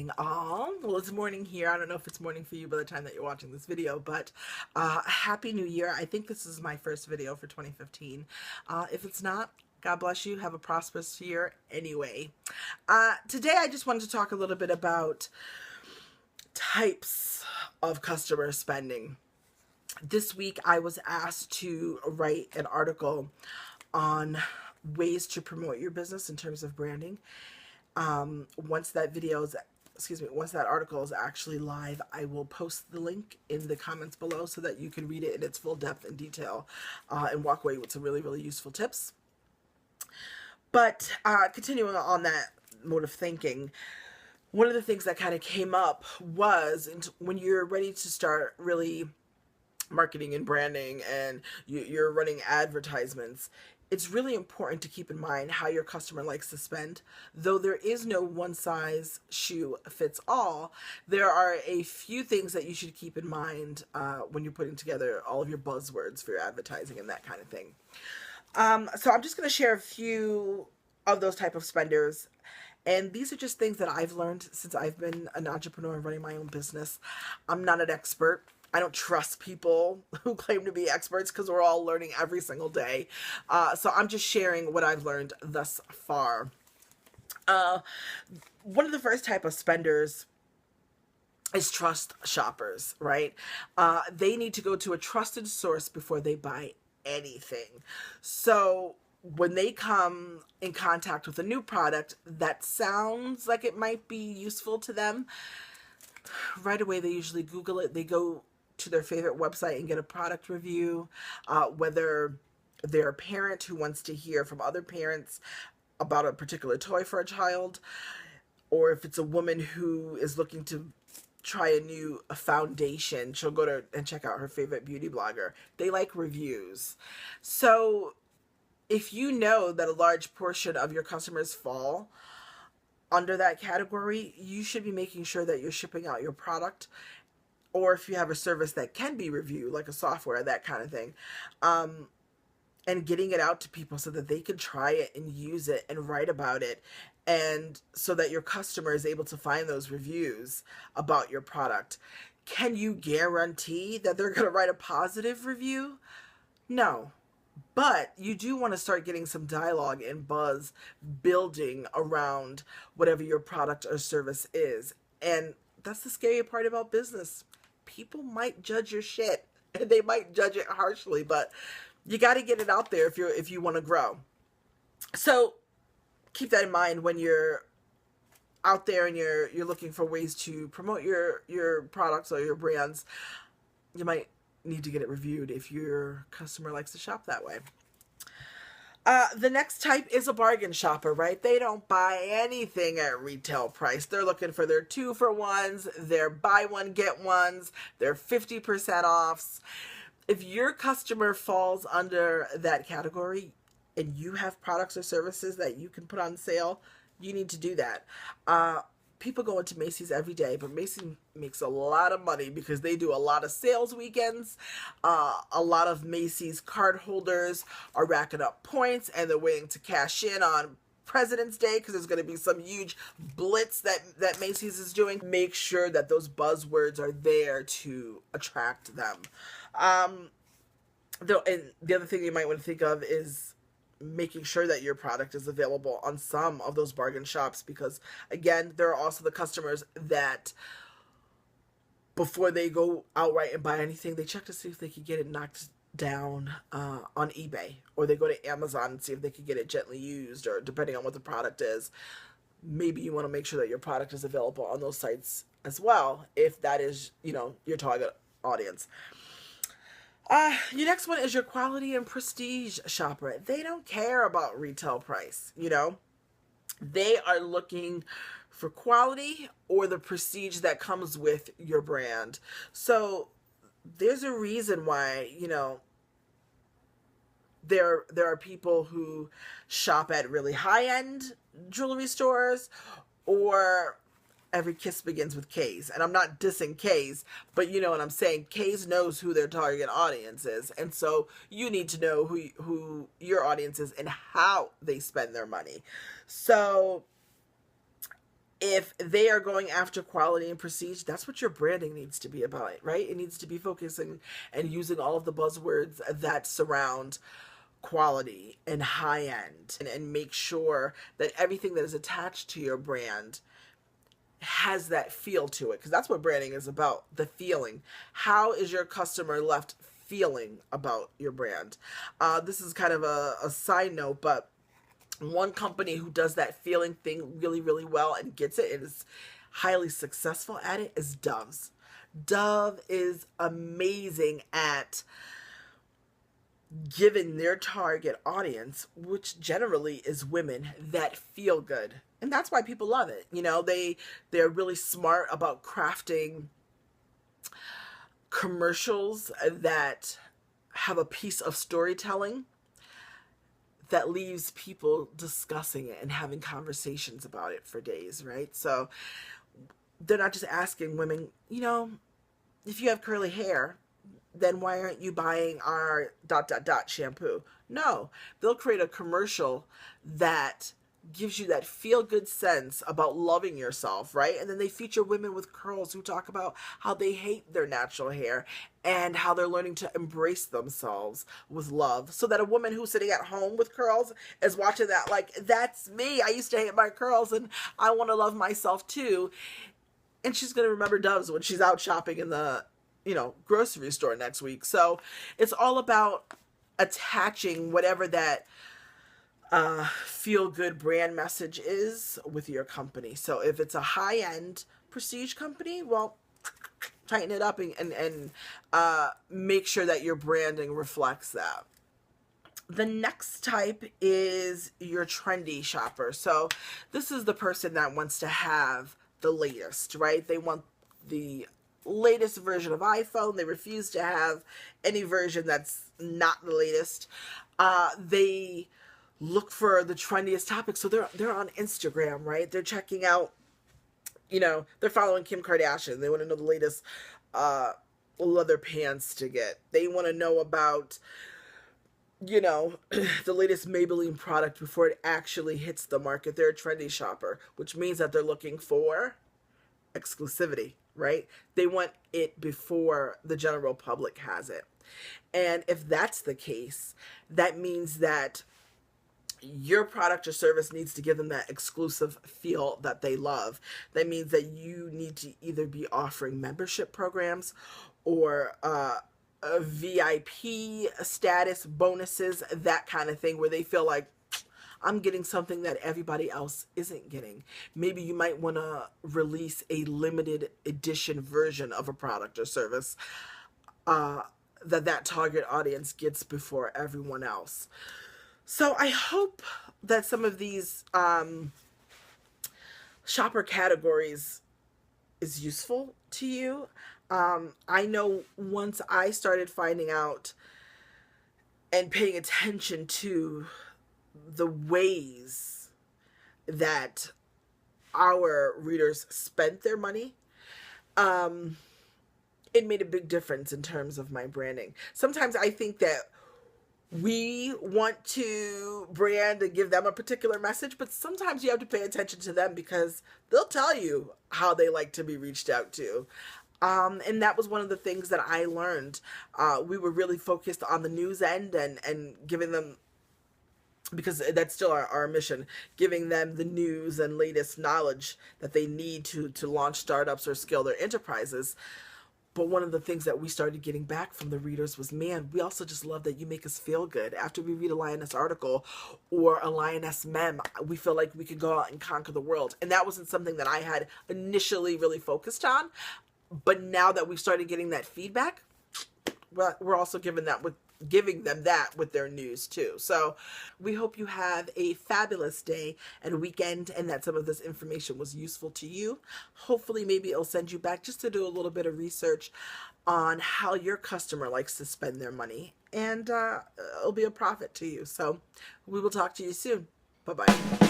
morning, all. Well, it's morning here. I don't know if it's morning for you by the time that you're watching this video, but Happy New Year. I think this is my first video for 2015. If it's not, God bless you. Have a prosperous year anyway. Today, I just wanted to talk a little bit about types of customer spending. This week, I was asked to write an article on ways to promote your business in terms of branding. Once that article is actually live, I will post the link in the comments below so that you can read it in its full depth and detail and walk away with some really, really useful tips. But continuing on that mode of thinking, one of the things that kind of came up was when you're ready to start really marketing and branding and you're running advertisements, it's really important to keep in mind how your customer likes to spend. Though there is no one size shoe fits all, there are a few things that you should keep in mind when you're putting together all of your buzzwords for your advertising and that kind of thing. So I'm just going to share a few of those type of spenders. And these are just things that I've learned since I've been an entrepreneur and running my own business. I'm not an expert. I don't trust people who claim to be experts because we're all learning every single day. So I'm just sharing what I've learned thus far. One of the first type of spenders is trust shoppers, right? They need to go to a trusted source before they buy anything. So when they come in contact with a new product that sounds like it might be useful to them, right away they usually Google it. They go to their favorite website and get a product review, whether they're a parent who wants to hear from other parents about a particular toy for a child, or if it's a woman who is looking to try a new foundation, she'll go to and check out her favorite beauty blogger. They like reviews. So if you know that a large portion of your customers fall under that category, you should be making sure that you're shipping out your product, or if you have a service that can be reviewed, like a software, that kind of thing, and getting it out to people so that they can try it and use it and write about it, and so that your customer is able to find those reviews about your product. Can you guarantee that they're going to write a positive review? No. But you do want to start getting some dialogue and buzz building around whatever your product or service is. And that's the scary part about business. People might judge your shit, and they might judge it harshly, but you got to get it out there if you want to grow. So keep that in mind when you're out there and you're looking for ways to promote your products or your brands. You might need to get it reviewed if your customer likes to shop that way. The next type is a bargain shopper, right? They don't buy anything at retail price. They're looking for their 2-for-1s, their buy one, get ones, their 50% offs. If your customer falls under that category and you have products or services that you can put on sale, you need to do that. People go into Macy's every day, but Macy's makes a lot of money because they do a lot of sales weekends. A lot of Macy's card holders are racking up points and they're waiting to cash in on President's Day because there's going to be some huge blitz that Macy's is doing. Make sure that those buzzwords are there to attract them. And the other thing you might want to think of is making sure that your product is available on some of those bargain shops, because again, there are also the customers that before they go outright and buy anything, they check to see if they can get it knocked down on eBay, or they go to Amazon and see if they can get it gently used, or depending on what the product is, maybe you want to make sure that your product is available on those sites as well, if that is, your target audience. Your next one is your quality and prestige shopper. They don't care about retail price, They are looking for quality or the prestige that comes with your brand. So there's a reason why, there are people who shop at really high-end jewelry stores, or every kiss begins with K's. And I'm not dissing K's, but you know what I'm saying. K's knows who their target audience is. And so you need to know who your audience is and how they spend their money. So If they are going after quality and prestige, that's what your branding needs to be about, right? It needs to be focusing and using all of the buzzwords that surround quality and high end, and make sure that everything that is attached to your brand has that feel to it, because that's what branding is about, the feeling. How is your customer left feeling about your brand? This is kind of a side note, but one company who does that feeling thing really, really well and gets it and is highly successful at it is Dove's. Dove is amazing at giving their target audience, which generally is women, that feel good. And that's why people love it. You know, they're really smart about crafting commercials that have a piece of storytelling that leaves people discussing it and having conversations about it for days, right? So they're not just asking women, you know, if you have curly hair, then why aren't you buying our ... shampoo? No, they'll create a commercial that gives you that feel good sense about loving yourself, right? And then they feature women with curls who talk about how they hate their natural hair and how they're learning to embrace themselves with love. So that a woman who's sitting at home with curls is watching that like, that's me. I used to hate my curls and I want to love myself too. And she's going to remember Dove's when she's out shopping in the, you know, grocery store next week. So it's all about attaching whatever that feel good brand message is with your company. So if it's a high end prestige company, well, tighten it up and make sure that your branding reflects that. The next type is your trendy shopper. So this is the person that wants to have the latest, right? They want the latest version of iPhone. They refuse to have any version that's not the latest. They look for the trendiest topics. So they're on Instagram, right? They're checking out, you know, they're following Kim Kardashian. They want to know the latest leather pants to get. They want to know about, you know, the latest Maybelline product before it actually hits the market. They're a trendy shopper, which means that they're looking for exclusivity, right? They want it before the general public has it. And if that's the case, that means that your product or service needs to give them that exclusive feel that they love. That means that you need to either be offering membership programs or a VIP status, bonuses, that kind of thing, where they feel like, I'm getting something that everybody else isn't getting. Maybe you might want to release a limited edition version of a product or service that target audience gets before everyone else. So I hope that some of these shopper categories is useful to you. I know once I started finding out and paying attention to the ways that our readers spent their money, it made a big difference in terms of my branding. Sometimes I think that we want to brand and give them a particular message, but sometimes you have to pay attention to them because they'll tell you how they like to be reached out to. And that was one of the things that I learned. We were really focused on the news end and giving them, because that's still our mission, giving them the news and latest knowledge that they need to launch startups or scale their enterprises. But one of the things that we started getting back from the readers was, man, we also just love that you make us feel good. After we read a Lioness article or a Lioness meme, we feel like we could go out and conquer the world. And that wasn't something that I had initially really focused on. But now that we've started getting that feedback, we're also giving them that with their news too. So we hope you have a fabulous day and weekend, and that some of this information was useful to you. Hopefully maybe it'll send you back just to do a little bit of research on how your customer likes to spend their money, and it'll be a profit to you. So we will talk to you soon. Bye-bye.